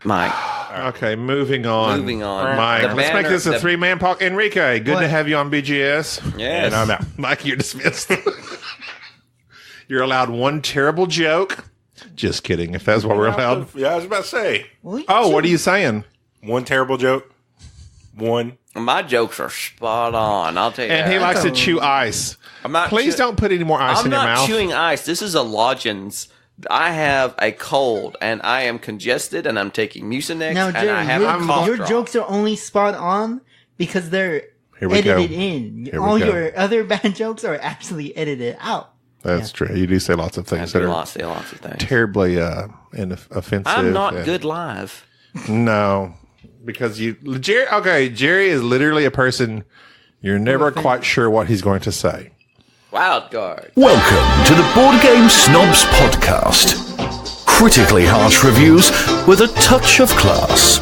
Mike. Okay, moving on. Mike, let's make this a three-man podcast. Enrique, good to have you on BGS. Yes. And I'm out. Mike, you're dismissed. You're allowed one terrible joke. Just kidding, if that's what we're allowed. Yeah, I was about to say. What are you saying? One terrible joke. One. My jokes are spot on. I'll tell you And that. he likes to chew ice. Please don't put any more ice in your mouth. I'm not chewing ice. This is a lozenge. I have a cold, and I am congested, and I'm taking Mucinex, Now, and I have a cough your drop. jokes are only spot on because they're edited in. All your other bad jokes are actually edited out. That's true. You do say lots of things that are lots of things. terribly offensive. I'm not good live. No, because Jerry is literally a person you're never quite sure what he's going to say. Wild card. Welcome to the Board Game Snobs podcast. Critically harsh reviews with a touch of class.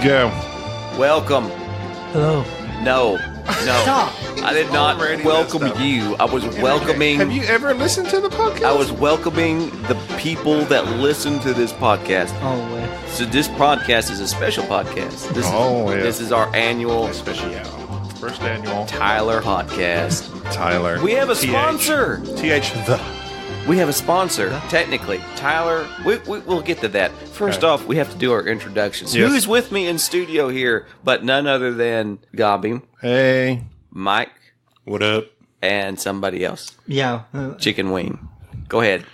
Go. Welcome. Hello. No. Stop. I did not welcome you. I was welcoming. Have you ever listened to the podcast? I was welcoming the people that listen to this podcast. Oh, wait. So this podcast is a special podcast. This is our annual First annual Tyler podcast. Tyler. We have a sponsor. We have a sponsor, technically. Tyler, we'll get to that. First off, we have to do our introductions. Yes. Who's with me in studio here but none other than Gobby, Hey. Mike, What up? and somebody else. Yeah. Chicken Wing. Go ahead,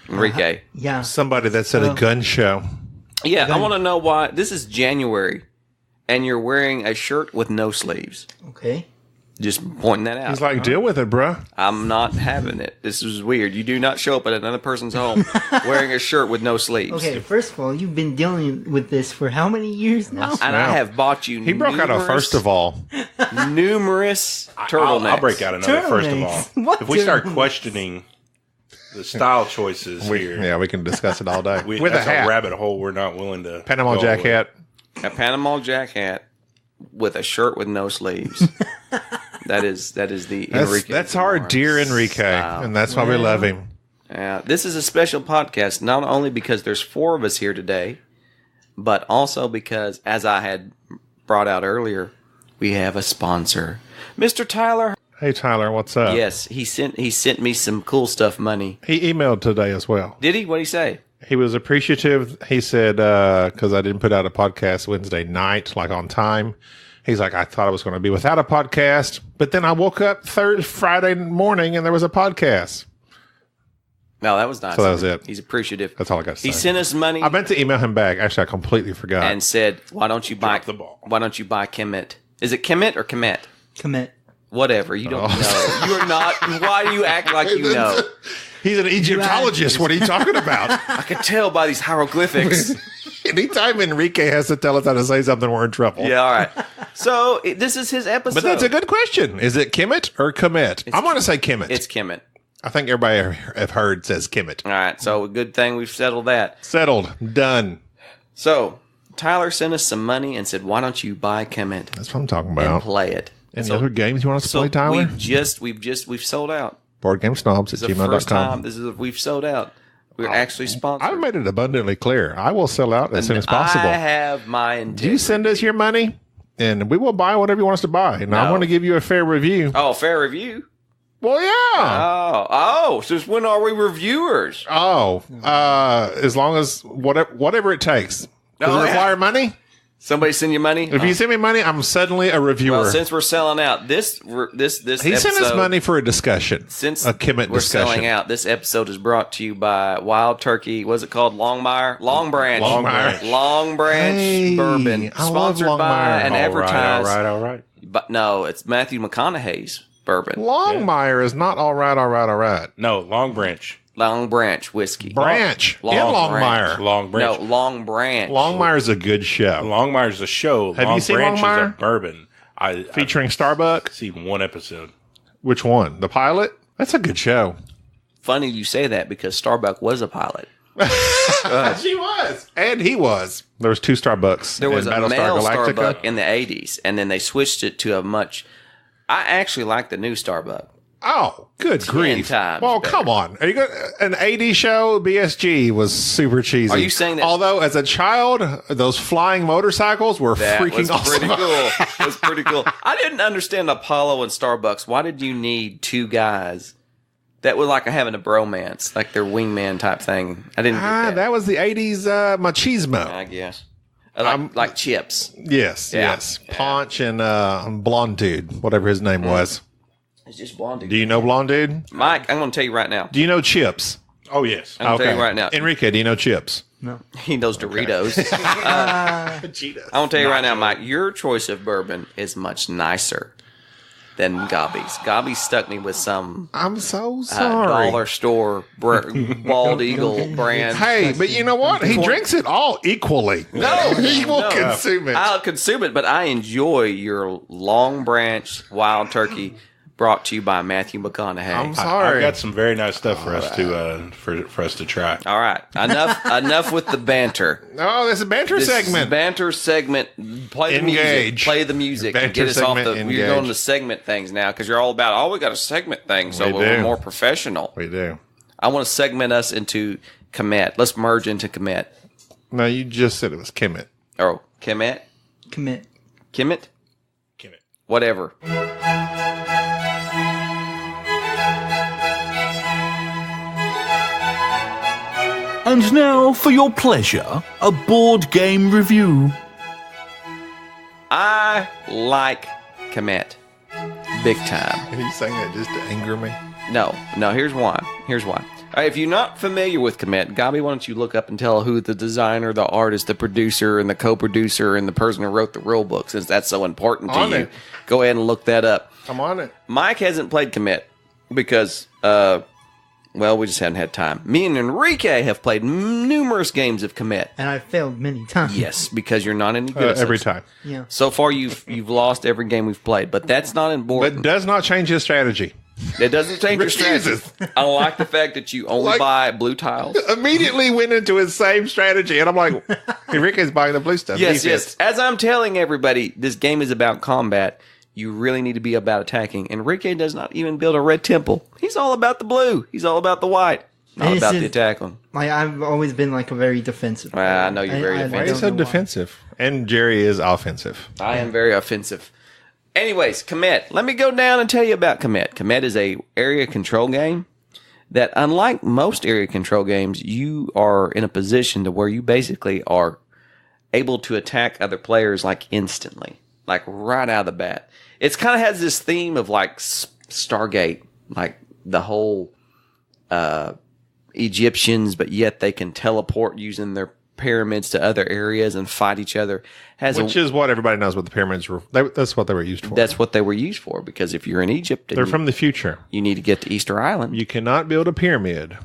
Enrique. Yeah. Somebody that's at a gun show. Yeah, I want to know why. This is January, and you're wearing a shirt with no sleeves. Okay. Just pointing that out. He's like, deal with it, bruh. I'm not having it. This is weird. You do not show up at another person's home wearing a shirt with no sleeves. Okay, first of all, you've been dealing with this for how many years now? And I have bought you He broke out a first of all. numerous turtlenecks. I'll break out another first of Turtlenecks? all. What If we start turtlenecks? questioning the style choices here, Yeah, we can discuss it all day. With a that's hat. a rabbit hole we're not willing to Panama go Jack with. hat. A Panama Jack hat with a shirt with no sleeves. That is the Enrique. That's our dear Enrique, style. and that's why we love him. This is a special podcast, not only because there's 4 of us here today, but also because, as I had brought out earlier, we have a sponsor. Mr. Tyler. Hey, Tyler, what's up? Yes, he sent me some cool stuff money. He emailed today as well. Did he? What did he say? He was appreciative. He said, because I didn't put out a podcast Wednesday night, like on time. He's like, I thought I was going to be without a podcast, but then I woke up Friday morning and there was a podcast. No, that was nice. So that was it. He's appreciative. That's all I got to say. He sent us money I meant to email him back. Actually, I completely forgot. and said, "Why don't you buy the ball. Why don't you buy Kemet? Is it Kemet or Kemet? Commit. Whatever. You don't know. You're not. Why do you act like you know? He's an Egyptologist. What are you talking about? I could tell by these hieroglyphics. Anytime Enrique has to tell us how to say something, we're in trouble. Yeah, all right. So this is his episode. But that's a good question. Is it Kemet or Kemet? I'm going to say Kemet. It's Kemet. I think everybody I've heard says Kemet. All right. So a good thing we've settled that. Settled. Done. So Tyler sent us some money and said, "Why don't you buy Kemet That's what I'm talking and about. play it?" Any other games you want us to play, Tyler? We've sold out. BoardGameSnobs This at is the first time. gmail.com. We've sold out. We're actually sponsored. I've made it abundantly clear. I will sell out as soon as possible. I have my intent. You send us your money, and we will buy whatever you want us to buy. And I No. want to give you a fair review. Oh, fair review. Well, yeah. Oh. Since when are we reviewers? As long as whatever it takes. Does Oh, it yeah. require money? Somebody send you money? If you send me money, I'm suddenly a reviewer. Well, since we're selling out, this He episode, sent us money for a discussion. Since a Kemet we're discussion. selling out, this episode is brought to you by Wild Turkey. What's it called? Long Branch. Long Branch. Long Branch Hey, Bourbon. I love Sponsored Long by Branch. and All advertised. right. But no, it's Matthew McConaughey's bourbon. Longmire is not all right. No, Long Branch. Long Branch whiskey. Branch. Long in Branch. Longmire. Long Branch. No, Long Branch. Longmire is a good show. Longmire's a show. Have Long you seen Branch Longmire? is a bourbon. Featuring Starbucks. I've seen one episode. Which one? The pilot? That's a good show. Funny you say that because Starbuck was a pilot. She was. And he was. There was 2 Starbucks. There was in a Battlestar male Galactica. Starbuck in the 80s, and then they switched it to a much I actually like the new Starbucks. Oh, good grief. Times well, better. come on. Are you going an 80s show? BSG was super cheesy. Are you saying that? Although, as a child, those flying motorcycles were That freaking was awesome. pretty cool. It was pretty cool. I didn't understand Apollo and Starbucks. Why did you need two guys that were like having a bromance, like their wingman type thing? I didn't get that. That was the 80s machismo. I guess. Like Chips. Yes, Yeah. yes. Paunch and Blonde Dude, whatever his name was. It's just Blondie. Do you know Blonde Dude? Mike, I'm going to tell you right now. Do you know Chips? Oh, yes. I'm going to tell you right now. Enrique, do you know Chips? No. He knows Doritos. I'm going to tell you right now, Mike, your choice of bourbon is much nicer than Gobby's. Gobby stuck me with some I'm so sorry. dollar store Bald Eagle brand. Hey, but you know what? He drinks it all equally. No, he will no. consume it. I'll consume it, but I enjoy your Long Branch Wild Turkey brought to you by Matthew McConaughey. I'm sorry. I've got some very nice stuff for us to for us to try. All right, enough with the banter. Oh, there's a banter This segment. banter segment. Play the music. Engage. Play the music. And Banter get us off segment, the. engage. You're going to segment things now because you're all about. Oh, we got a segment thing, so We we're do. more professional. We do. I want to segment us into Kemet. Let's merge into Kemet. No, you just said it was Kemet. Oh, Kemet, Commit. Kemet, Kemet. whatever. And now, for your pleasure, a board game review. I like Kemet, big time. Are you saying that just to anger me? No. Here's why. All right, if you're not familiar with Kemet, Gabi, why don't you look up and tell who the designer, the artist, the producer, and the co-producer, and the person who wrote the rule book, since that's so important to On you. it. Go ahead and look that up. I'm on it. Mike hasn't played Kemet because, we just haven't had time. Me and Enrique have played numerous games of Kemet. And I failed many times. Yes, because you're not any good at Every such. time. Yeah. So far, you've lost every game we've played, but that's not But important. does not change his strategy. It doesn't change your strategy. Refuses. I like the fact that you only buy blue tiles. Immediately went into his same strategy. And I'm like, Enrique's buying the blue stuff. Yes, Defense. yes. As I'm telling everybody, this game is about combat. You really need to be about attacking. Enrique does not even build a red temple. He's all about the blue. He's all about the white. Not It's about the just- attacking. Like, I've always been like a very defensive. I know you're very Why offensive. are you don't so know why. defensive? And Jerry is offensive. I am very offensive. Anyways, Kemet. Let me go down and tell you about Kemet. Kemet is a area control game that, unlike most area control games, you are in a position to where you basically are able to attack other players like instantly, like right out of the bat. It's kind of has this theme of like Stargate, like the whole Egyptians, but yet they can teleport using their pyramids to other areas and fight each other. Which is what everybody knows what the pyramids were. That's what they were used for. That's what they were used for, because if you're in Egypt, They're from the future. you need to get to Easter Island. You cannot build a pyramid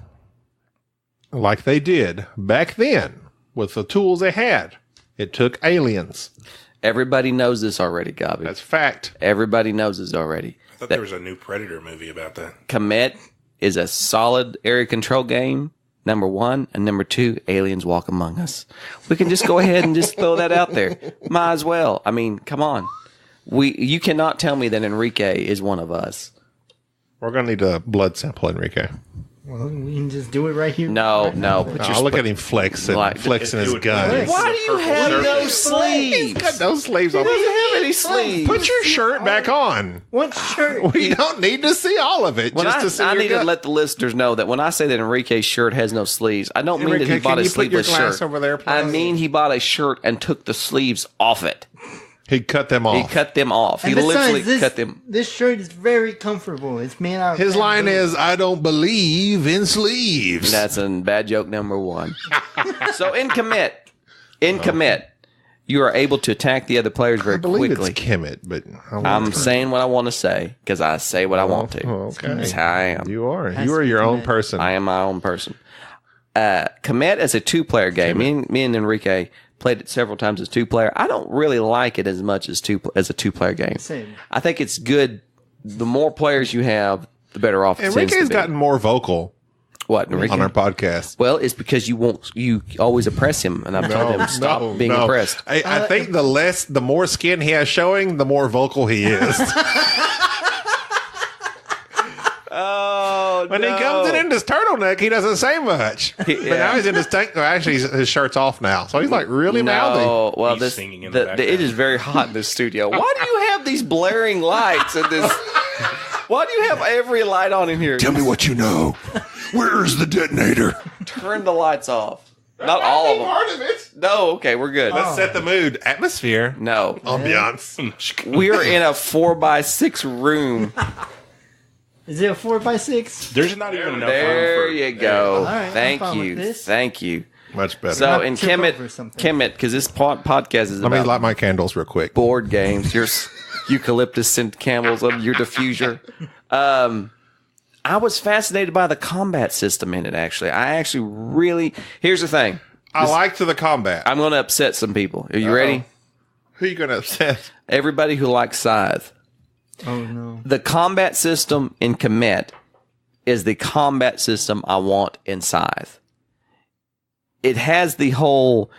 like they did back then with the tools they had. It took aliens. Everybody knows this already, Gabi. That's fact. Everybody knows this already. I thought there was a new Predator movie about that. Kemet is a solid area control game, number one. And number two, aliens walk among us. We can just go ahead and just throw that out there. Might as well. I mean, come on. You cannot tell me that Enrique is one of us. We're going to need a blood sample, Enrique. Well, we can just do it right here. No. Put your I'll look at him flexing his gun. Why do you have no He's sleeves? got no sleeves on. He doesn't have any sleeves. Put your shirt back on. What shirt? We don't need to see all of it. When Just to see I your need to gut. let the listeners know that when I say that Enrique's shirt has no sleeves, I don't mean that Enrique, he bought can a you put your sleeveless glass shirt. over there, please? I mean he bought a shirt and took the sleeves off it. He cut them off. He cut them off. He And literally besides, cut them. This shirt is very comfortable. It's made out of His line bamboo. is, I don't believe in sleeves. That's a bad joke number one. So in Kemet, you are able to attack the other players very I believe quickly. it's Kemet, but I'm saying what I want to say because I say what I want to. okay. That's how I am. You are. Has You to are be your own Kemet. person. I am my own person. Kemet is a two-player game. Me and Enrique played it several times as two-player. I don't really like it as much as a two-player game. Same. I think it's good. The more players you have, the better off it tends to Enrique's be. gotten more vocal What, Enrique? on our podcast. Well, it's because you always oppress him, and I've told him stop being oppressed. I think the more skin he has showing, the more vocal he is. Oh, When he comes in his turtleneck, he doesn't say much. But now he's in his tank. Well, actually, his shirt's off now, so he's like really mouthy. No, well, He's singing in the background. it is very hot in this studio. Why do you have these blaring lights and this? Why do you have every light on in here? Tell me what you know. Where's the detonator? Turn the lights off. Not all of them. Part of it. No, okay, we're good. Let's set the mood, atmosphere, No, ambiance. we're in a 4x6 room. Is it a 4x6? There's not even enough There room for you go. All right, I'm Thank fine with you. this. Thank you. Much better. So Not in trip over Kemet, something. because this podcast is Let me about light my candles real quick. board games. Your eucalyptus scent candles of your diffuser. I was fascinated by the combat system in it. Actually, I actually really. Here's the thing. I liked the combat. I'm going to upset some people. Are you ready? Who are you going to upset? Everybody who likes Scythe. Oh no. The combat system in Kemet is the combat system I want in Scythe. It has the whole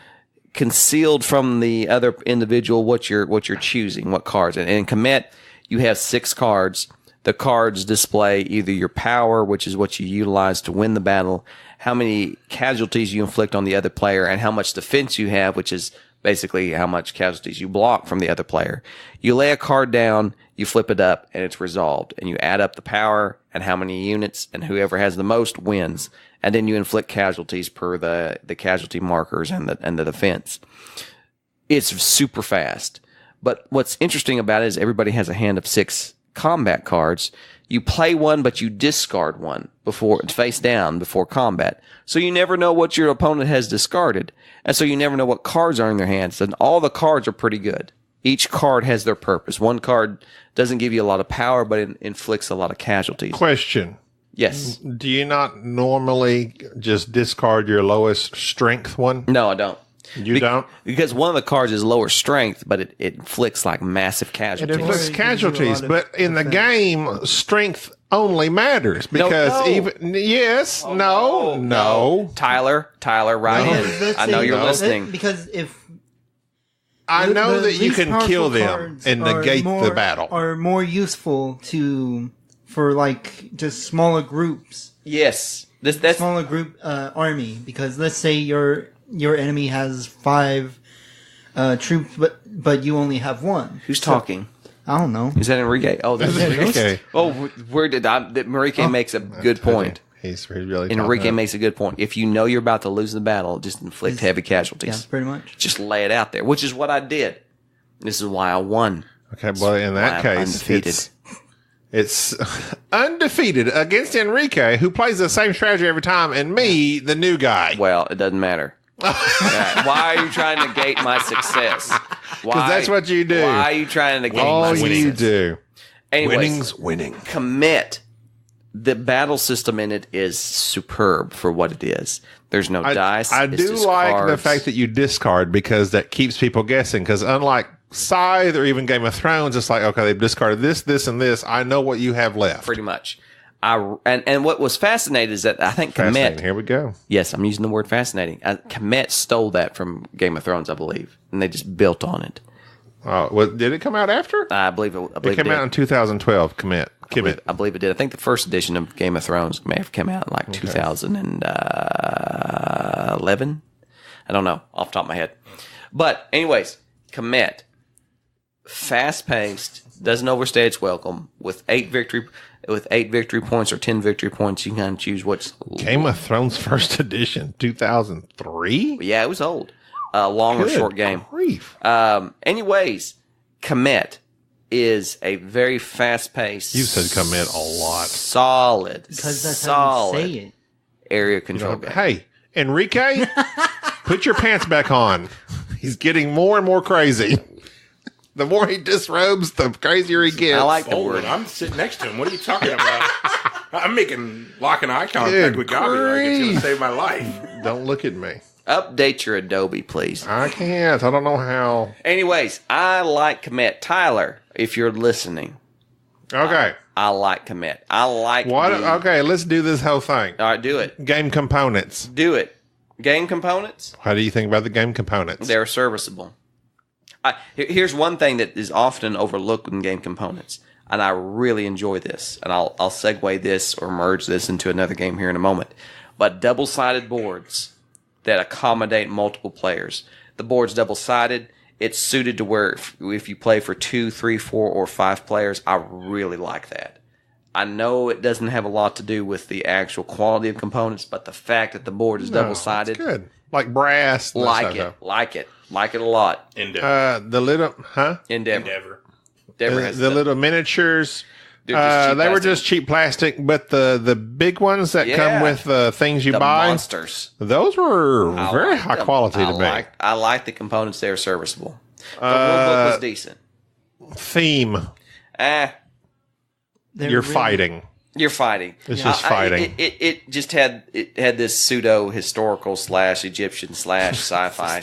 concealed from the other individual what you're choosing, what cards. And in Kemet, you have 6 cards. The cards display either your power, which is what you utilize to win the battle, how many casualties you inflict on the other player, and how much defense you have, which is basically how much casualties you block from the other player. You lay a card down, you flip it up, and it's resolved. And you add up the power and how many units, and whoever has the most wins. And then you inflict casualties per the casualty markers and the defense. It's super fast. But what's interesting about it is everybody has a hand of 6 combat cards. You play one, but you discard one before face down before combat. So you never know what your opponent has discarded. And so you never know what cards are in their hands. And all the cards are pretty good. Each card has their purpose. One card doesn't give you a lot of power, but it inflicts a lot of casualties. Question. Yes. Do you not normally just discard your lowest strength one? No, I don't. You don't? Because one of the cards is lower strength, but it inflicts like massive It casualties. inflicts Or it gives you a casualties, lot of but in the defense. game, strength only matters because no. even yes, no. Tyler, right No. in. Let's I know say- you're No. listening. Because if I know the that you least can powerful kill them cards and are negate more- the battle. are more useful for like just smaller groups, Yes. That's smaller group army. Because let's say your enemy has 5 troops, but you only have 1. who's talking. I don't know. Is that Enrique? Oh, that's Okay. Oh, where did Enrique makes a good point. He's really Enrique talking. makes a good point. If you know you're about to lose the battle, just inflict heavy Yeah, casualties. pretty much. Just lay it out there, which is what I did. This is why I won. Okay, well, in that Why I'm case, undefeated. it's undefeated against Enrique, who plays the same strategy every time, and me, the new guy. Well, it doesn't matter. Why are you trying to negate my success? Because that's what you do. Why are you trying to negate All my you success? do. Anyways, Winning's winning. Kemet, the battle system in it is superb for what it is. There's no dice. I it's do just like the cards. fact that you discard because that keeps people guessing. Because unlike Scythe or even Game of Thrones, it's like, okay, they've discarded this, and this. I know what you have left. pretty much. And what was fascinating is that I think Fascinating. Kemet. Here we go. Yes, I'm using the word fascinating. Kemet stole that from Game of Thrones, I believe, and they just built on it. Oh, well, did it come out after? I believe it. It came out in 2012. Kemet. I believe it did. I think the first edition of Game of Thrones may have come out in like 2011. I don't know off the top of my head. But anyways, Kemet, fast paced, doesn't overstay its welcome. With 8 victory points or 10 victory points, you can kind of choose what's. Game of Thrones first edition, 2003. Yeah, it was old. Long or short game. Grief. Anyways, Kemet is a very fast paced. You said Kemet a lot. Solid. Because that's how you say it. Area control game. Hey, Enrique, put your pants back on. He's getting more and more crazy. The more he disrobes, the crazier he gets. I like the Oh, word. I'm sitting next to him. What are you talking about? I'm locking eye contact Good with Gabby. Like it's going grief. to save my life. Don't look at me. Update your Adobe, please. I can't. I don't know how. Anyways, I like Kemet. Tyler, if you're listening, Okay. I like Kemet. I like What? the- Okay, let's do this whole thing. All right, do it. Game components. Do it. Game components, How do you think about the game components? they're serviceable. Here's one thing that is often overlooked in game components. and I really enjoy this. And I'll segue this or merge this into another game here in a moment. But double-sided boards that accommodate multiple players. The board's double-sided. It's suited to where if you play for 2, 3, 4, or 5 players, I really like that. I know it doesn't have a lot to do with the actual quality of components, but the fact that the board is double-sided. It's good. Like brass. Like it a lot. Endeavor. The little, Endeavor has the little miniatures. They were just cheap plastic, but the big ones that come with things you buy, monsters. Those were very high quality to me. I like the components; they're serviceable. The rulebook was decent. Theme. You're fighting. You're fighting. It's just fighting. It just had this pseudo historical / Egyptian / sci-fi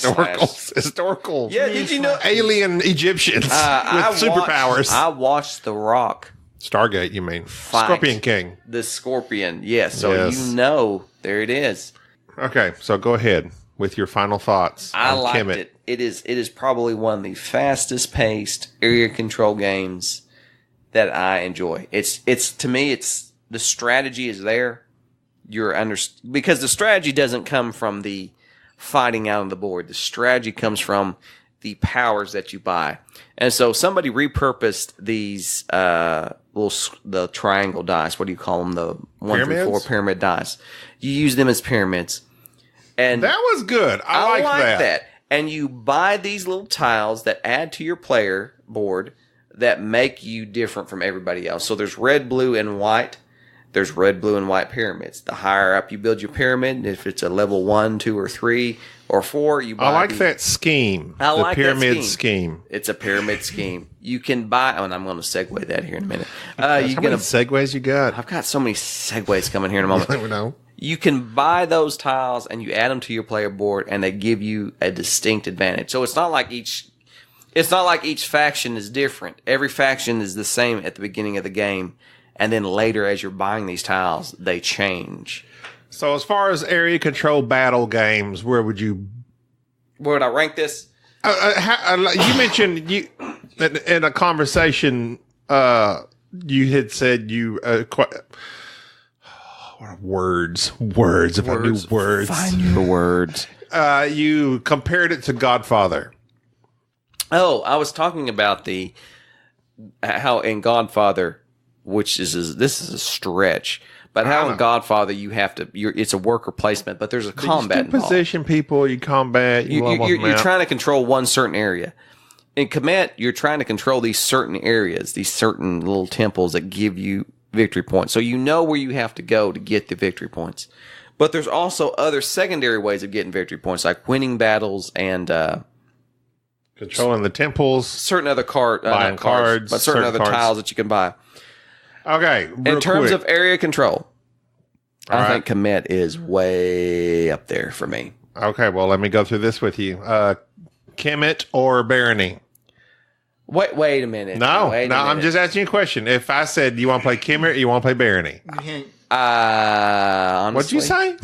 historical. Yeah, did you know alien Egyptians with superpowers? I watched The Rock. Stargate, you mean? Scorpion King. The Scorpion, yes. So you know, there it is. Okay, so go ahead with your final thoughts. I on liked Kemet. it. It is probably one of the fastest paced area control games that I enjoy. It's to me, it's the strategy is there. Because the strategy doesn't come from the fighting out on the board. The strategy comes from the powers that you buy. And so somebody repurposed these the triangle dice. What do you call them? The 1 through 4 pyramid dice. You use them as pyramids. And that was good. I like that. And you buy these little tiles that add to your player board that make you different from everybody else. So there's red, blue, and white. There's red, blue, and white pyramids. The higher up you build your pyramid, if it's a level 1, 2, or 3, or 4, you buy. I like that scheme. The pyramid scheme. It's a pyramid scheme. You can buy, and I'm going to segue that here in a minute. How many segues you got? I've got so many segues coming here in a moment. I don't know. You can buy those tiles and you add them to your player board, and they give you a distinct advantage. So it's not like each faction is different. Every faction is the same at the beginning of the game, and then later, as you're buying these tiles, they change. So as far as area control battle games, where would I rank this? You mentioned in a conversation, you had said you words. If I knew words, Find your words. You compared it to Godfather. Oh, I was talking about how in Godfather, this is a stretch, but how in Godfather you have to, it's a worker placement, but there's a combat involved. Position people, you combat, you're trying to control one certain area. In Kemet, you're trying to control these certain areas, these certain little temples that give you victory points. So you know where you have to go to get the victory points. But there's also other secondary ways of getting victory points, like winning battles and controlling the temples, certain other buying cards, but certain other tiles that you can buy. Okay, in terms of area control, I think Kemet is way up there for me. Okay, well, let me go through this with you. Kemet or Barony? Wait a minute. No, I'm just asking you a question. If I said, do you want to play Kemet or you want to play Barony? Honestly, what'd you say?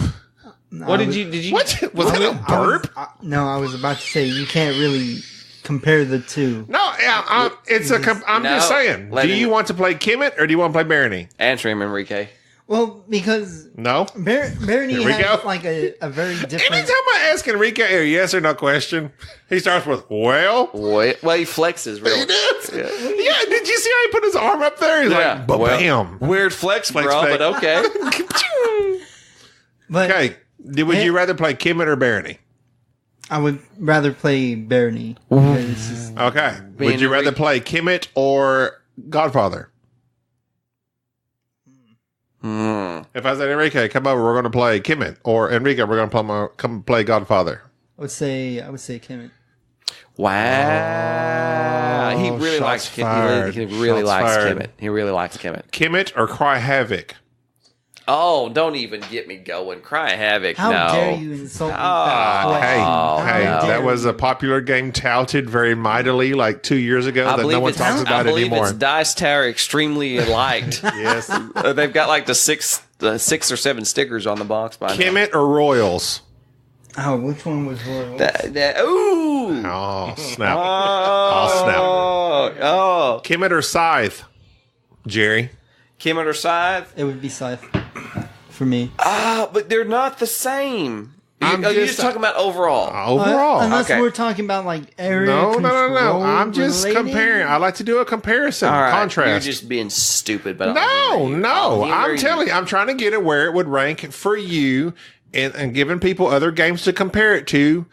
No, what did you? What was that a burp? I was about to say you can't really compare the two. No, I'm just saying. Do you want to play Kemet or do you want to play Barony? Answer him, Enrique. Well, because Barony has like a very different. Anytime I ask Enrique a yes or no question, he starts with well. Wait, well, he flexes really. He does. Yeah. Did you see how he put his arm up there? He's like, bam. Weird flex, bro, but okay. But okay, would you rather play Kemet or Barony? I would rather play Barony. Okay. Would you rather play Kemet or Godfather? If I said, Enrique, come over, we're going to play Kemet, or Enrique, we're going to come play Godfather. I would say Kemet. Wow. He really likes Kemet. He really likes Kemet. He really likes Kemet. Kemet or Cry Havoc? Oh, don't even get me going. Cry Havoc. How no. dare you insult me? That was a popular game touted very mightily like 2 years ago that no one talks about anymore. I believe it's Dice Tower extremely liked. Yes. They've got like the 6 or 7 stickers on the box by Kemet or Royals? Oh, which one was Royals? Oh, snap. Oh, snap. Oh. Kemet or Scythe? Jerry? Kemet or Scythe? It would be Scythe for me. But they're not the same. You're just talking about overall. Overall. Unless Okay. we're talking about like area No. control I'm just related. comparing. I like to do a comparison, All right, contrast. You're just being stupid. But No. I'm telling you, I'm trying to get it where it would rank for you and giving people other games to compare it to,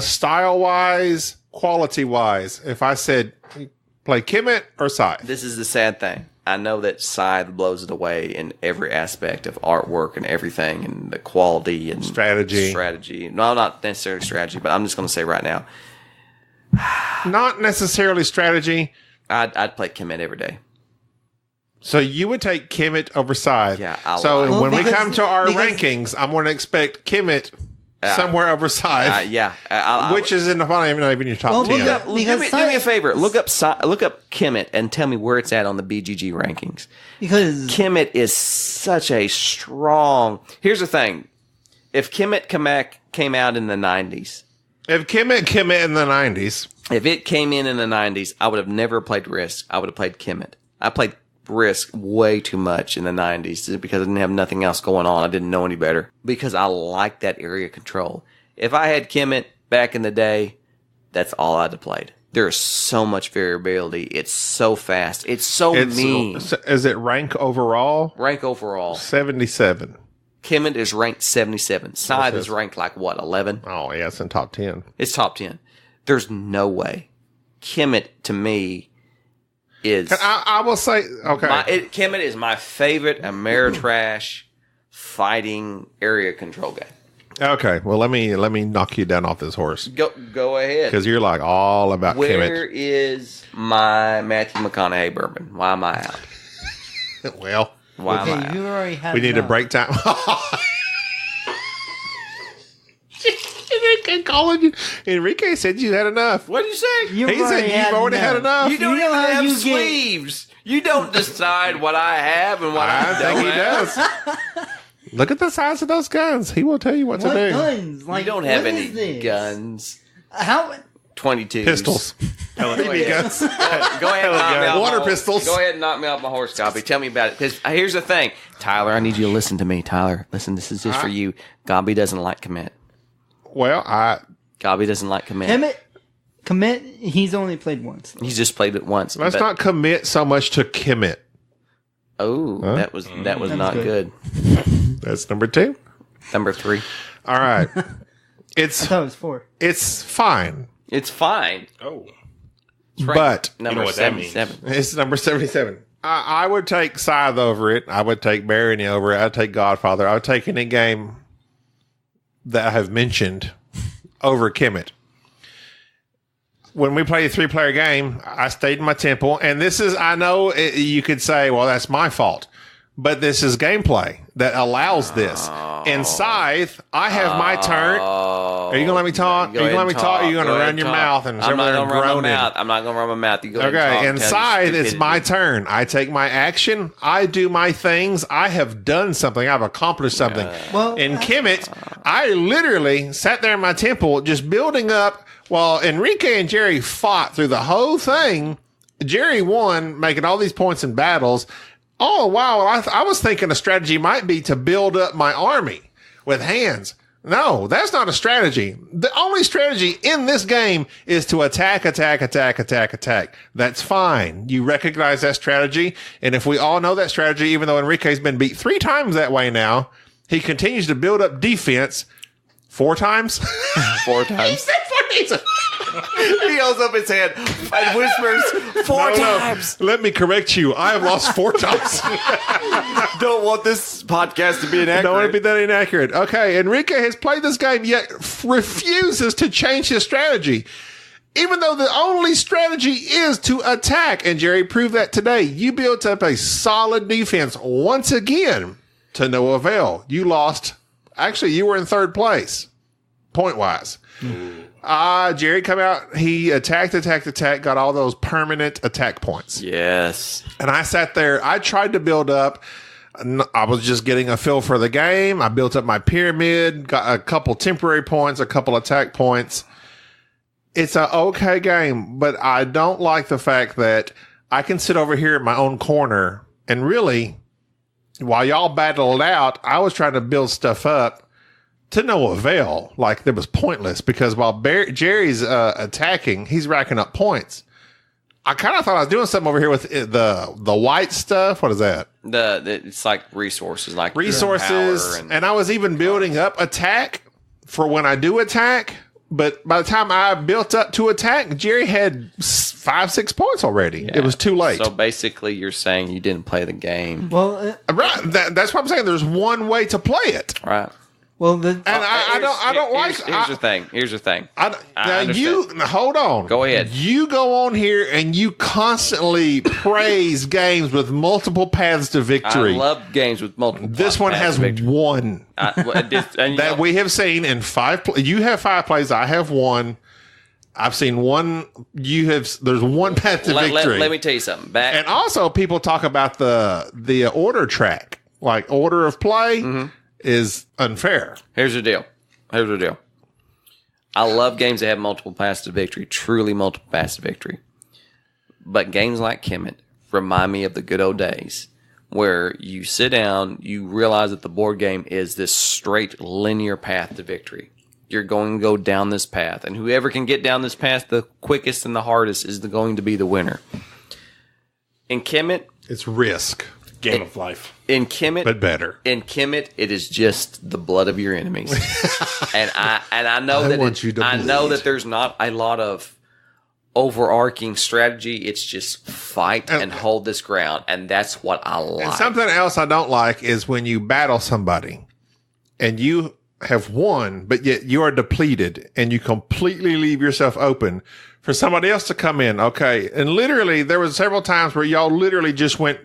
style-wise, quality-wise. If I said play Kemet or Scythe. This is the sad thing. I know that Scythe blows it away in every aspect of artwork and everything, and the quality and strategy. No, not necessarily strategy, but I'm just going to say right now, Not necessarily strategy. I'd play Kemet every day. So you would take Kemet over Scythe. Yeah. So when we because- come to our because- rankings, I'm going to expect Kemet somewhere over Scythe. Which is not even your top 10. Do me a favor. Look up Kemet and tell me where it's at on the BGG rankings. Because Kemet is such a strong. Here's the thing: if Kemet came out in the 90s, If Kemet came in the 90s, if it came in the 90s, I would have never played Risk. I would have played Kemet. I played Risk way too much in the 90s because I didn't have nothing else going on. I didn't know any better because I liked that area control. If I had Kemet back in the day, that's all I'd have played. There's so much variability. It's so fast. It's so mean. Is it rank overall? Rank overall. 77. Kemet is ranked 77. Scythe is ranked like what, 11? Oh, yeah, it's in top 10. It's top 10. There's no way. Kemet, to me, is... I will say, okay. Kemet is my favorite Ameritrash fighting area control game. Okay, well, let me knock you down off this horse. Go ahead. Because you're like all about Where Kemet. is my Matthew McConaughey bourbon? Why am I out? Well, Why am I okay, out? you already have. we need a break time. Enrique said you had enough. What did you say? You He said you've already had enough. You don't You know even how have you get- sleeves. You don't decide what I have and what I, I think don't he have. does. Look at the size of those guns. He will tell you what What to do. guns? Like, You don't have what any is this? guns. How? 22 Pistols. BB guns. Go ahead and knock me off Water my pistols. Go ahead and knock me off my horse, Gobby. Tell me about it. Because here's the thing. Tyler, I need you to listen to me. Tyler, listen, this is just for you. Gobby doesn't like Kemet. Well, Gobby doesn't like Kemet. Kemet, he's only played once. He's just played it once. let's but- not commit so much to Kemet. Oh, that was not good. That's number 2. Number 3. All right. I thought it was 4. It's fine, It's fine. Oh, It's but ranked You number know what that means. 77. it's number 77. I would take Scythe over it. I would take Barony over it. I'd take Godfather. I would take any game that I have mentioned over Kemet. When we play a 3-player game, I stayed in my temple. And this is, I know you could say, well, that's my fault. But this is gameplay that allows this. In Scythe, I have my turn. Are you going to let me talk? Are you going to let me talk? Or are you going to run your mouth and I'm not going to gonna run my mouth. I'm not going to run my mouth. You go ahead and Okay, talk, and tell your Scythe, it's my stupidity. turn. I take my action. I do my things. I have done something. I've accomplished something. Well, in Kemet, I literally sat there in my temple just building up while Enrique and Jerry fought through the whole thing. Jerry won, making all these points in battles. All the while, I was thinking a strategy might be to build up my army with hands. No, that's not a strategy. The only strategy in this game is to attack. That's fine. You recognize that strategy. And if we all know that strategy, even though Enrique's been beat 3 times that way now, he continues to build up defense 4 times. 4 times. He holds up his hand and whispers 4 times. Let me correct you. I have lost 4 times. Don't want this podcast to be inaccurate. Don't want to be that inaccurate. Okay, Enrique has played this game yet refuses to change his strategy. Even though the only strategy is to attack. And Jerry proved that today. You built up a solid defense once again to no avail. You lost. Actually, you were in 3rd place, point-wise. Jerry come out. He attacked, got all those permanent attack points. Yes. And I sat there. I tried to build up. I was just getting a feel for the game. I built up my pyramid, got a couple temporary points, a couple attack points. It's an okay game, but I don't like the fact that I can sit over here in my own corner and really, while y'all battled it out, I was trying to build stuff up to no avail. Like, it was pointless because while Jerry's attacking, he's racking up points. I kind of thought I was doing something over here with the white stuff. What is that? It's like resources, and I was even building up attack for when I do attack. But by the time I built up to attack, Jerry had 5-6 points already. Yeah. It was too late. So basically, you're saying you didn't play the game. Well, right. That's what I'm saying. There's one way to play it. Right. Well, I don't like. Here's the thing. Here's the thing. Hold on. Go ahead. You go on here and you constantly praise games with multiple paths to victory. I love games with multiple. This one has one that we have seen in 5. You have 5 plays. I have 1. I've seen 1. There's one path to victory. Let me tell you something. And also, people talk about the order track, like order of play. Mm-hmm. Is unfair. Here's the deal. I love games that have multiple paths to victory, truly multiple paths to victory. But games like Kemet remind me of the good old days where you sit down, you realize that the board game is this straight linear path to victory. You're going to go down this path, and whoever can get down this path the quickest and the hardest is going to be the winner. In Kemet, it's Risk. Game of life. In Kemet, but better. In Kemet, it is just the blood of your enemies, and I know that there's not a lot of overarching strategy. It's just fight and hold this ground, and that's what I like. And something else I don't like is when you battle somebody, and you have won, but yet you are depleted, and you completely leave yourself open for somebody else to come in. Okay, and literally there was several times where y'all literally just went.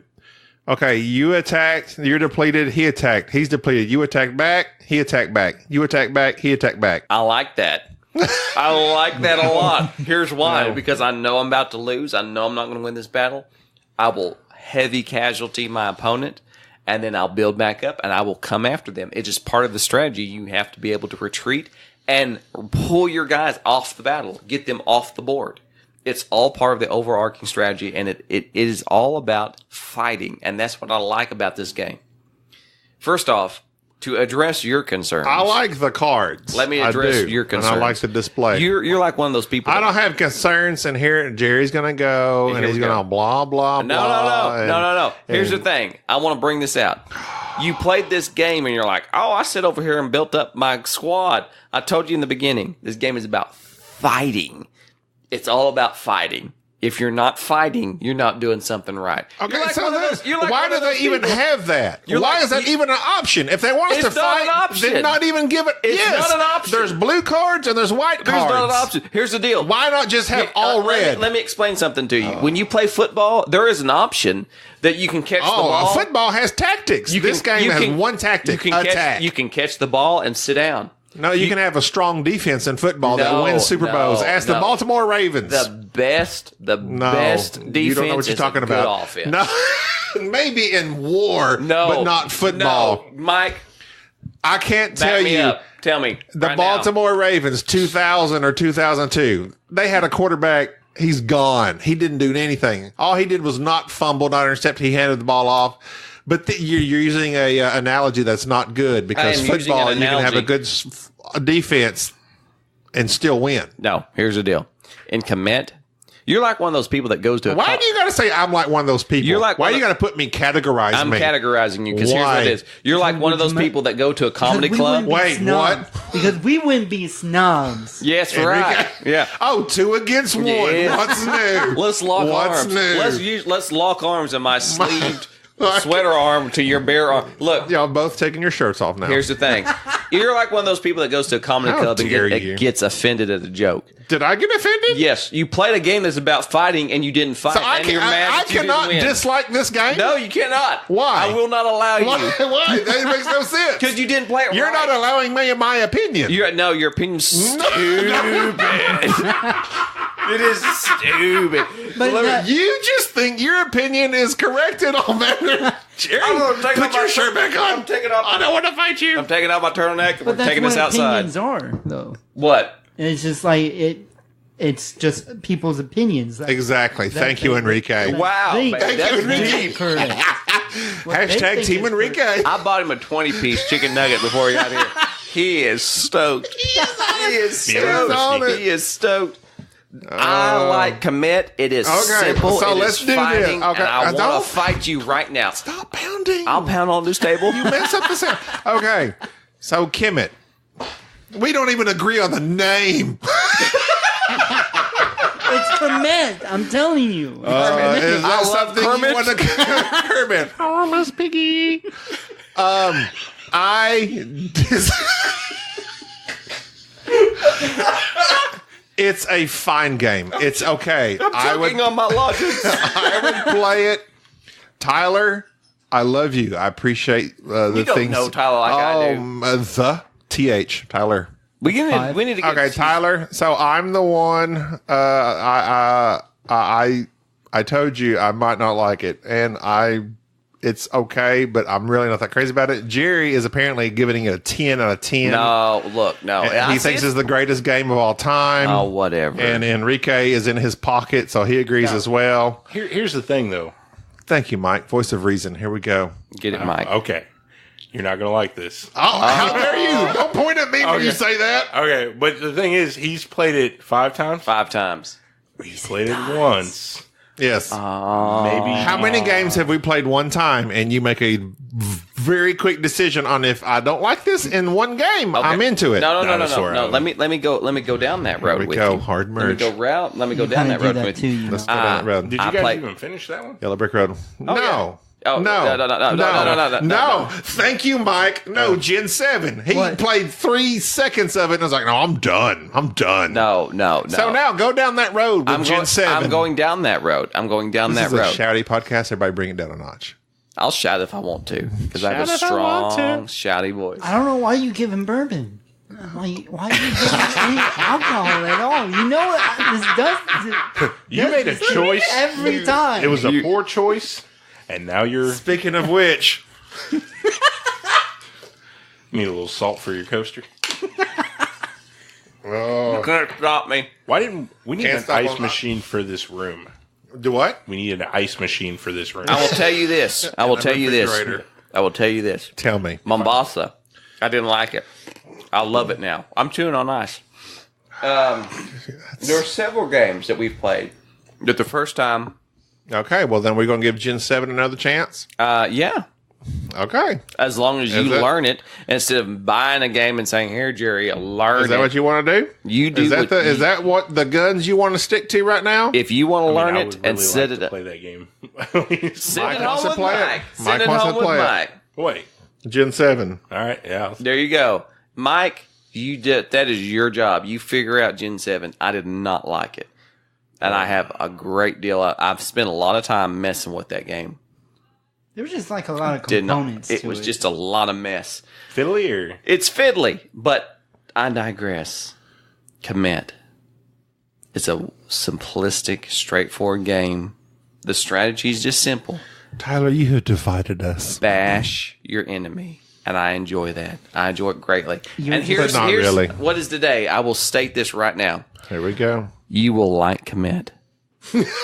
Okay, you attacked, you're depleted, he attacked, he's depleted, you attacked back, he attacked back, you attacked back, he attacked back. I like that. I like that a lot. Here's why. Because I know I'm about to lose. I know I'm not going to win this battle. I will heavy casualty my opponent, and then I'll build back up, and I will come after them. It's just part of the strategy. You have to be able to retreat and pull your guys off the battle, get them off the board. It's all part of the overarching strategy, and it is all about fighting, and that's what I like about this game. First off, to address your concerns. I like the cards. Let me address your concerns. And I like the display. You're like one of those people. I don't have concerns, and here Jerry's going to go, and he's going to blah, blah, blah. No. Here's the thing. I want to bring this out. You played this game, and you're like, oh, I sit over here and built up my squad. I told you in the beginning, this game is about fighting. It's all about fighting. If you're not fighting, you're not doing something right. Okay, like so why do they even have that? Why is that even an option? If they want us to fight, then not even give it. It's not an option. There's blue cards and there's white cards. There's not an option. Here's the deal. Why not just have all red? Let me explain something to you. When you play football, there is an option that you can catch the ball. Football has tactics. This game has one tactic, attack. You can catch the ball and sit down. No, you can have a strong defense in football that wins Super Bowls. Ask the Baltimore Ravens. The best defense. You don't know what you're talking about. Offense. No, maybe in war, but not football. No, Mike, I can't tell you. Tell me. The Baltimore Ravens, 2000 or 2002, they had a quarterback. He's gone. He didn't do anything. All he did was not fumble, not intercept. He handed the ball off. But you're using a analogy that's not good because football, you can have a good defense and still win. No, here's the deal. In Kemet, you're like one of those people that goes to Why do you got to say I'm like one of those people? You're like Why you got to put me, categorize me? I'm categorizing you because here's what it is. You're like one of those people that go to a comedy club. Wait, what? Because we wouldn't be snobs. Yes, right. Yeah. Oh, 2 against 1. Yeah. What's new? Let's lock arms. Let's lock arms in my sleeved sweater arm to your bare arm. Look, y'all both taking your shirts off now. Here's the thing: you're like one of those people that goes to a comedy club and gets offended at a joke. Did I get offended? Yes, you played a game that's about fighting and you didn't fight. So and you're mad I cannot dislike this game. No, you cannot. Why? I will not allow you. Why? That makes no sense. Because you didn't play it. You're not allowing me in my opinion. Your opinion's stupid. It is stupid. But you just think your opinion is correct in all matter. Jerry, put your shirt back on. I'm taking off. I don't want to fight you. I'm taking off my turtleneck. We're taking this outside. Opinions are though. What? And it's just like it. It's just people's opinions. Exactly. Thank you, Enrique. Wow. Thank That's you, Enrique. deep. Correct. Hashtag Team Enrique. I bought him a 20-piece chicken nugget before he got here. He is stoked. He is stoked. He is stoked. I like Kemet. It is simple. So let's is do fighting, this. Okay. And I want Don't- to fight you right now. Stop pounding. I'll pound on this table. You mess up the sound. Okay. So, Kemet. We don't even agree on the name. It's Kemet. I'm telling you. Is that I love something Kermit. you want to Kermit? Oh, Miss Piggy. It's a fine game. It's okay. I'm choking on my logic. I would play it. Tyler, I love you. I appreciate the You don't things. know Tyler like I do. The TH Tyler. We need to get Okay, Tyler. So I'm the one. I told you I might not like it, and it's okay, but I'm really not that crazy about it. Jerry is apparently giving it a 10 out of 10. No, look, no. And he thinks it's the greatest game of all time. Oh, whatever. And Enrique is in his pocket, so he agrees as well. Here's the thing, though. Thank you, Mike. Voice of reason. Here we go. Get it, Mike. Okay. You're not going to like this. Oh, how dare you? Don't point at me when you say that. Okay, but the thing is, he's played it 5 times. 5 times. He's played it once. Yes. Maybe. How many games have we played one time and you make a very quick decision on if I don't like this in one game, I'm into it. No. Dinosaur Let me go down that road Here we with go. you. Hard merge. Let me go down that road with too, you. you know. Let's go down that road. Did you I guys played- even finish that one? Yellow Brick Road. No. yeah. Oh, No. no. Thank you, Mike. No, Gen 7. He What? played 3 seconds of it and I was like, no, I'm done. No. So now go down that road with Gen 7. I'm going down that road. This is a shouty podcast. Everybody bring it down a notch. I'll shout if I want to because I have a Shout if I want strong, shouty voice. I don't know why you give him bourbon. Why you give him any alcohol at all? You know this does. You made a choice. every time. It was a poor choice, and now you're. Speaking of which, You need a little salt for your coaster. You couldn't stop me. Why didn't we need Can't an stop ice on- machine for this room? do what? We need an ice machine for this room. I will tell you this. I will the tell you this. refrigerator. I will tell you this. Tell me. Mombasa. I didn't like it. I love it now. I'm chewing on ice. There are several games that we've played that the first time. Okay, well, then we're going to give Gen 7 another chance. Yeah. Okay. As long as you Is it? learn it instead of buying a game and saying, "Here, Jerry, learn Is that it." what you want to do? You do. Is that what the guns you want to stick to right now? If you want to learn I it would and really set like it to up, play that game. sit Mike at wants home to with play it. Mike. Mike Sit at wants to home with play it. Mike. Wait. Gen 7. All right. Yeah. There you go, Mike. You did. That is your job. You figure out Gen 7. I did not like it, and I have a great deal. I've spent a lot of time messing with that game. There was just like a lot of Did not. components. It to was just a lot of mess. Fiddly or It's fiddly, but I digress. Kemet. It's a simplistic, straightforward game. The strategy is just simple. Tyler, you have divided us. Bash your enemy. And I enjoy that. I enjoy it greatly. You're And just- here's, But not here's really. what is today. I will state this right now. Here we go. You will like Kemet.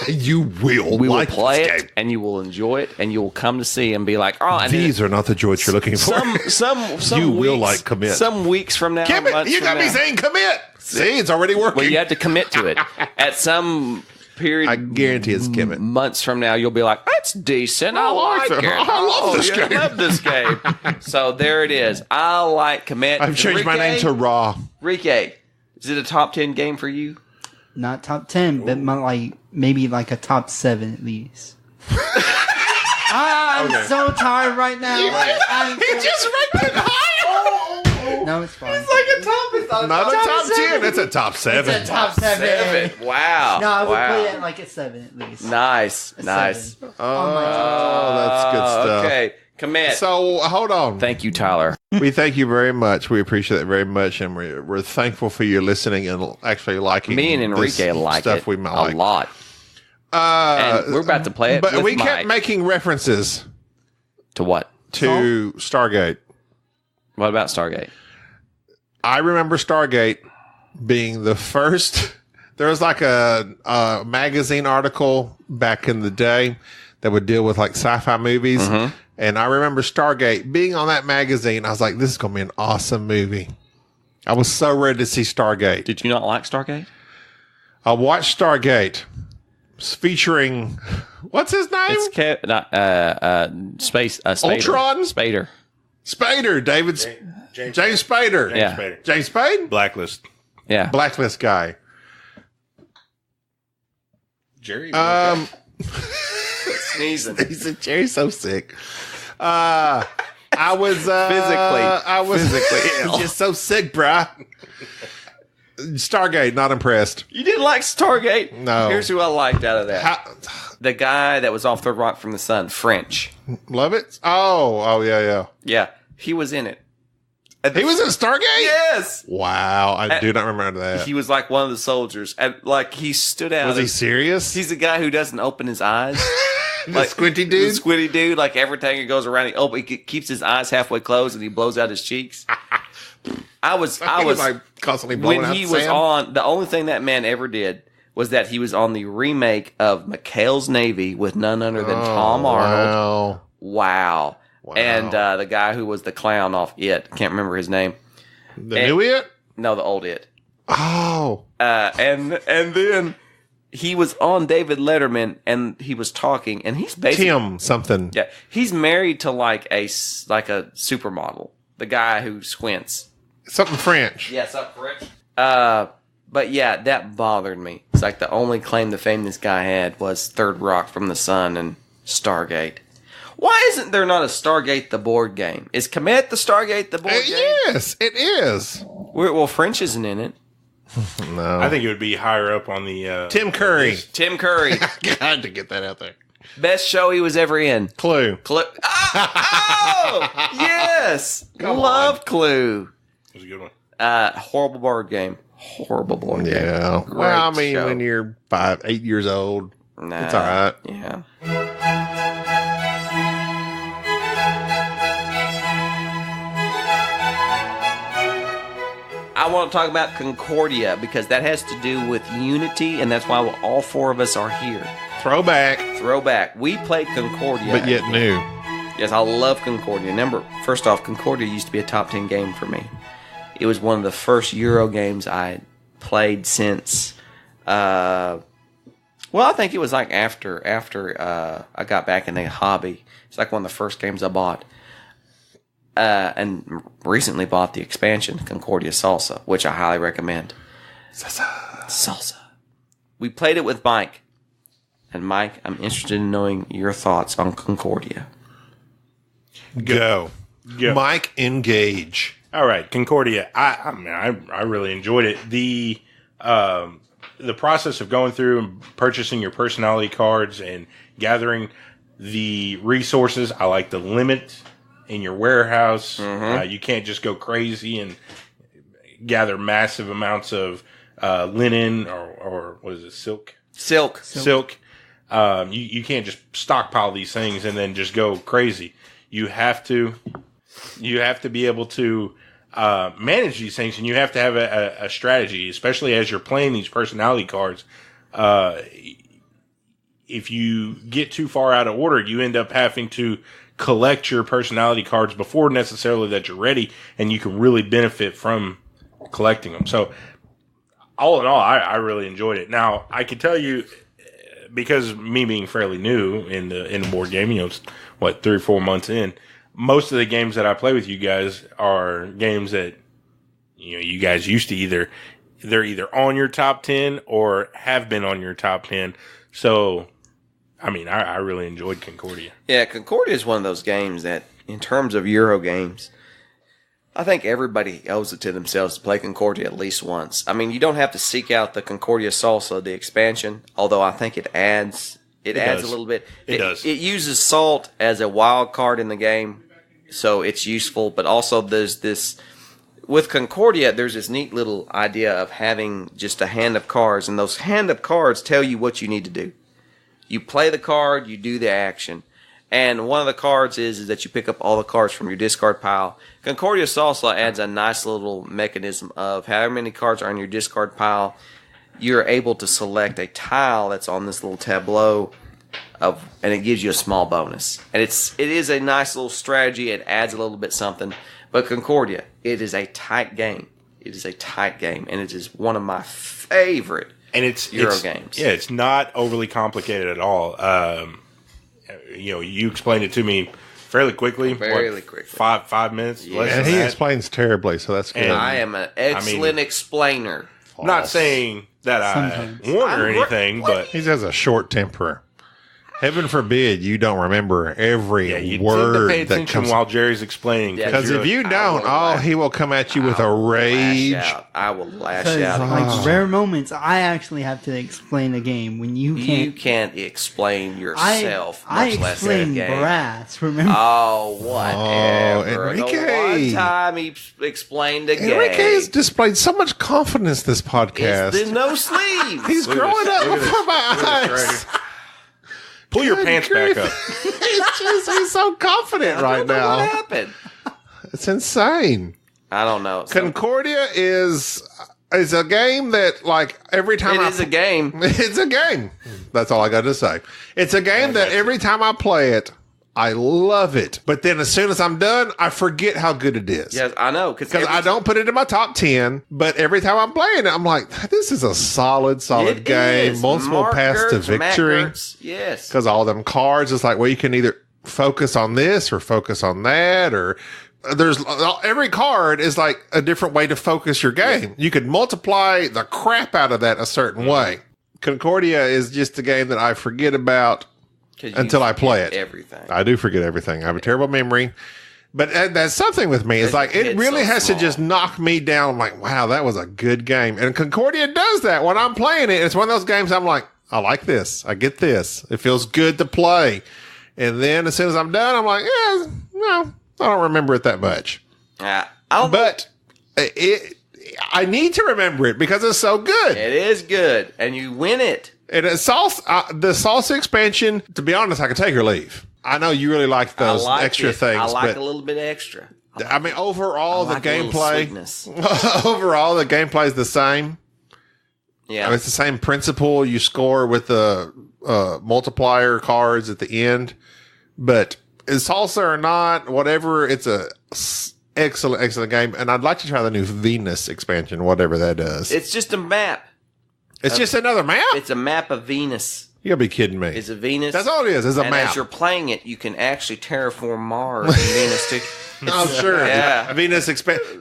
You will We will like play this it, game. and you will enjoy it, and you will come to see and be like, "Oh, and These are not the joys you're looking for. some You will weeks- like Kemet. Some weeks from now, Kemet, months you from got me now- saying commit. See, it's already working. Well, you have to commit to it. At some period, I guarantee it's Kemet. months from now, you'll be like, "That's decent. I like like it. it. I love this yeah, game." I love this game." So there it is. I like Kemet. I've changed my name to Raw. Enrique. Is it a top 10 game for you? not top 10, but maybe like a top 7 at least. I'm so tired right now. just ranked it higher. No, it's fine. Not a top 10. It's a top 7. It's a top 7. Wow. No, I would wow. put it at like a 7 at least. Nice. A Nice. 7. Oh, that's good stuff. Okay. Kemet. So, hold on. Thank you, Tyler. We thank you very much. We appreciate it very much. And we're thankful for you listening and actually liking Me and Enrique this like stuff it we a like. lot. And we're about to play it But with we Mike. kept making references To what? to Stargate. What about Stargate? I remember Stargate being the first There was like a magazine article back in the day that would deal with like sci-fi movies. And I remember Stargate being on that magazine. I was like, this is going to be an awesome movie. I was so ready to see Stargate. Did you not like Stargate? I watched Stargate. It's featuring, what's his name? It's Spader. Ultron? Spader. Spader. James Spader. Yeah. Spader. James Spade? Blacklist. Yeah. Blacklist guy. Jerry. Sneezing. Jerry's so sick. I was physically ill. just so sick, bruh. Stargate, not impressed. You didn't like Stargate? No. Here's who I liked out of that. The guy that was off the rock from the sun, French. Love it? Oh, yeah. Yeah, he was in it. He was in Stargate? Yes. Wow, I do not remember that. He was like one of the soldiers, and like he stood out. Was he serious? He's the guy who doesn't open his eyes. The squinty dude? The squinty dude. Like every time he goes around, he keeps his eyes halfway closed and he blows out his cheeks. I was like constantly blowing when out he was sand. on. The only thing that man ever did was that he was on the remake of McHale's Navy with none other than Tom Arnold. Wow. And the guy who was the clown off It. Can't remember his name. The new It? No, the old It. Oh. And then he was on David Letterman and he was talking and he's basically Tim something. Yeah, he's married to like a supermodel, the guy who squints. Something French. Yeah, something French. But yeah, that bothered me. It's like the only claim to fame this guy had was Third Rock from the Sun and Stargate. Why isn't there not a Stargate the board game? Is Kemet the Stargate the board game? Yes, it is. Well, French isn't in it. No. I think it would be higher up on the Tim Curry. Tim Curry. Got to get that out there. Best show he was ever in. Clue. Oh, yes. Loved Clue. It was a good one. Horrible board game. Horrible board game. Yeah. Great Well, I mean, show. when you're 8 years old, it's all right. Yeah. I want to talk about Concordia because that has to do with unity, and that's why all four of us are here. Throwback, Throwback. We played Concordia. but yet new. Yes, I love Concordia. First off, Concordia used to be a top 10 game for me. It was one of the first Euro games I played since, I think it was like after I got back in the hobby. It's like one of the first games I bought. And recently bought the expansion, Concordia Salsa, which I highly recommend. Salsa. We played it with Mike. And Mike, I'm interested in knowing your thoughts on Concordia. Go. Mike, engage. All right, Concordia. I really enjoyed it. The process of going through and purchasing your personality cards and gathering the resources. I like the limit in your warehouse. You can't just go crazy and gather massive amounts of linen or what is it, silk? Silk. You can't just stockpile these things and then just go crazy. You have to be able to manage these things, and you have to have a strategy, especially as you're playing these personality cards. If you get too far out of order, you end up having to collect your personality cards before necessarily that you're ready, and you can really benefit from collecting them. So all in all, I really enjoyed it. Now, I can tell you, because me being fairly new in the board game, it's 3 or 4 months in, most of the games that I play with you guys are games that you guys used to they're either on your top 10 or have been on your top 10. So I really enjoyed Concordia. Yeah, Concordia is one of those games that, in terms of Euro games, I think everybody owes it to themselves to play Concordia at least once. I mean, you don't have to seek out the Concordia Salsa, the expansion, although I think it adds a little bit. It does. It uses salt as a wild card in the game, so it's useful. But also there's this, with Concordia, there's this neat little idea of having just a hand of cards, and those hand of cards tell you what you need to do. You play the card, you do the action. And one of the cards is that you pick up all the cards from your discard pile. Concordia Salsa adds a nice little mechanism of however many cards are in your discard pile. you're able to select a tile that's on this little tableau and it gives you a small bonus. And it is a nice little strategy. It adds a little bit something. But Concordia, it is a tight game. It is a tight game, and it is one of my favorite Euro games. Yeah, it's not overly complicated at all. You explained it to me fairly quickly. Fairly quickly. 5 minutes. Yeah. And he explains terribly, so that's good. And I am an excellent explainer. I'm not saying that I won or anything, but He has a short temper. Heaven forbid you don't remember every you word tend to pay that attention comes. while Jerry's explaining. Yeah, Because if you don't, he will come at you with a rage. I will lash Because out. like rare moments, I actually have to explain a game when you can't. You can't explain yourself, I much less in a explain game. brass. Remember? Oh, whatever. Enrique. The one time he explained a game. Enrique has displayed so much confidence this podcast. There's no sleeves. He's growing up before my eyes. Pull your pants back up. He's so confident I right don't know now. what happened. It's insane. I don't know. Concordia is a game that, like, every time It is a game. It's a game. That's all I got to say. It's a game that every time I play it, I love it. But then as soon as I'm done, I forget how good it is. Yes, I know. Because I don't put it in my top 10, but every time I'm playing it, I'm like, this is a solid It game. is. Multiple Mark paths to Gertz, Matt victory. Gertz, yes. Because all them cards, it's like, well, you can either focus on this or focus on that, or there's every card is like a different way to focus your game. You could multiply the crap out of that a certain way. Concordia is just a game that I forget about until I play it. Everything. I do forget everything. I have a terrible memory. But that's something with me. It's like, it really has to just knock me down. I'm like, wow, that was a good game. And Concordia does that. When I'm playing it, it's one of those games I'm like, I like this. I get this. It feels good to play. And then as soon as I'm done, I'm like, yeah, no, I don't remember it that much. I don't know. But I need to remember it because it's so good. It is good, and you win it. And the salsa expansion, to be honest, I can take or leave. I know you really like those extra things. I like but a little bit extra. I mean, overall, the like a little gameplay. sweetness. Overall, the gameplay is the same. Yeah. I mean, it's the same principle. You score with the multiplier cards at the end. But is salsa or not, whatever, it's a excellent game. And I'd like to try the new Venus expansion, whatever that does. It's just a map. It's just another map? It's a map of Venus. You gotta be kidding me. It's a Venus. That's all it is. It's a and map. as you're playing it, you can actually terraform Mars and Venus too. Oh, sure. Yeah. Venus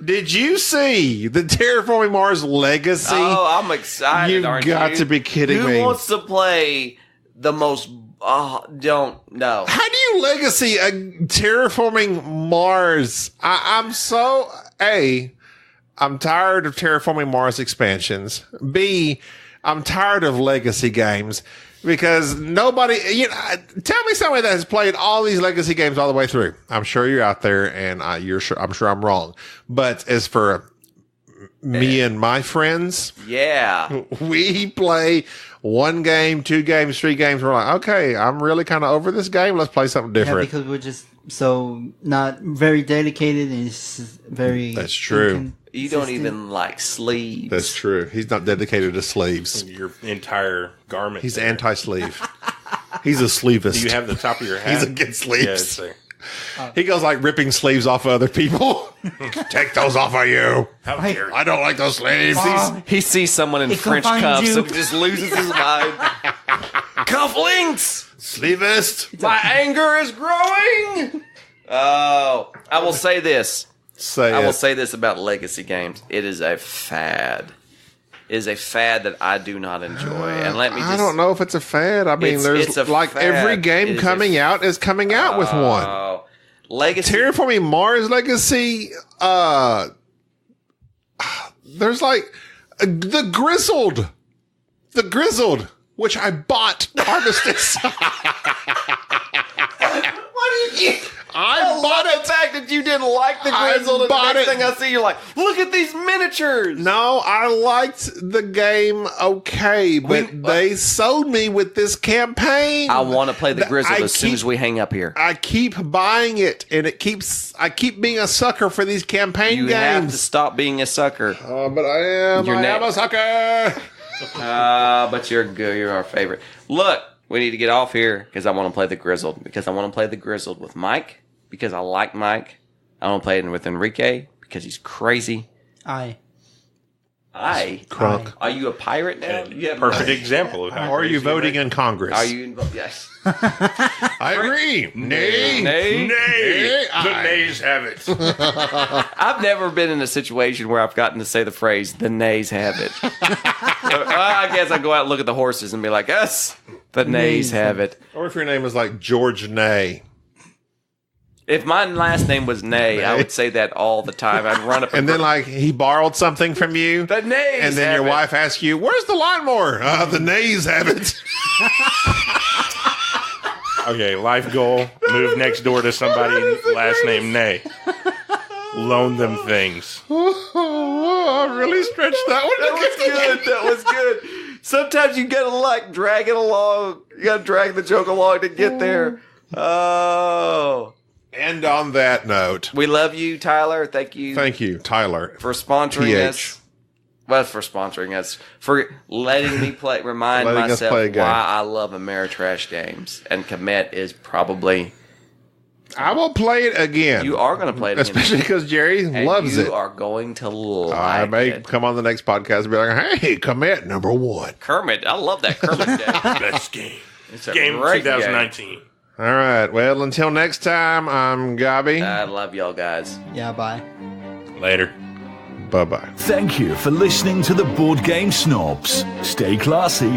Did you see the Terraforming Mars Legacy? Oh, I'm excited. You've aren't got you? to be kidding me. Who wants to play the most? Don't know. How do you legacy a Terraforming Mars? I'm so I'm tired of Terraforming Mars expansions. B, I'm tired of legacy games because nobody, tell me somebody that has played all these legacy games all the way through. I'm sure you're out there, and I'm sure I'm wrong. But as for me and my friends, Yeah. we play 1 game, 2 games, 3 games. We're like, okay, I'm really kind of over this game. Let's play something Yeah, different. because we're just so not very dedicated and it's just very. That's true. You don't even like sleeves. That's true. He's not dedicated to sleeves. Your entire garment. He's there. anti-sleeve. He's a sleevist. Do you have the top of your hat? He's against sleeves. Yeah, it's there. He goes like ripping sleeves off of other people. Take those off of you. How dare you? I don't like those sleeves. He sees someone in It French confines cuffs you. and just loses his mind. Cufflinks! Sleevist. My anger is growing! Oh, I will say this. I will say this about legacy games. It is a fad. It is a fad that I do not enjoy. And let me just... I don't know if it's a fad. I mean, It's a like fad. every It game is coming out is coming out with one. Oh, legacy... Terraforming Mars Legacy, there's like the Grizzled, which I bought Armistice. What did you... I I bought love it. the fact that you didn't like the I Grizzled, and the bought next it. thing I see, you're like, look at these miniatures! No, I liked the game okay, but they sold me with this campaign. I want to play the Grizzled I as soon as we hang up here. I keep buying it, and I keep being a sucker for these campaign You have to games. stop being a sucker. But I am a sucker. But you're good. You're our favorite. Look, we need to get off here because I want to play the Grizzled. Because I want to play the Grizzled with Mike. Because I like Mike. I want to play it with Enrique because he's crazy. Aye. Crunk. Are you a pirate now? Yeah, Perfect example of how. Or are you crazy voting it in Congress? Are you? Yes. I agree. Nay. Nay. Nay. The Aye. nays have it. I've never been in a situation where I've gotten to say the phrase, the nays have it. I guess I go out and look at the horses and be like, yes, the nays have it. Or if your name is like George Nay. If my last name was Nay, I would say that all the time. I'd run up And then like he borrowed something from you. the nays And then have your it. wife asks you, where's the lawnmower? The nays have it. Okay, life goal: move next door to somebody last name Nay. Loan them things. I really stretched that one. That was good. That was good. Sometimes you gotta like drag it along. You gotta drag the joke along to get there. Oh. And on that note, We love you, Tyler. Thank you Tyler. for sponsoring PH. us. Well, for sponsoring us. For letting me play, remind Letting us myself play a game. why I love Ameritrash games. And Kemet is probably... I will play it again. You are going to play it again. Especially because Jerry And loves you it. are going to like I may it. come on the next podcast and be like, hey, commit number 1. Kermit. I love that Kermit game. Best game. It's a Game great 2019. All right. Well, until next time, I'm Gabi. I love y'all guys. Yeah, bye. Later. Bye-bye. Thank you for listening to the Board Game Snobs. Stay classy.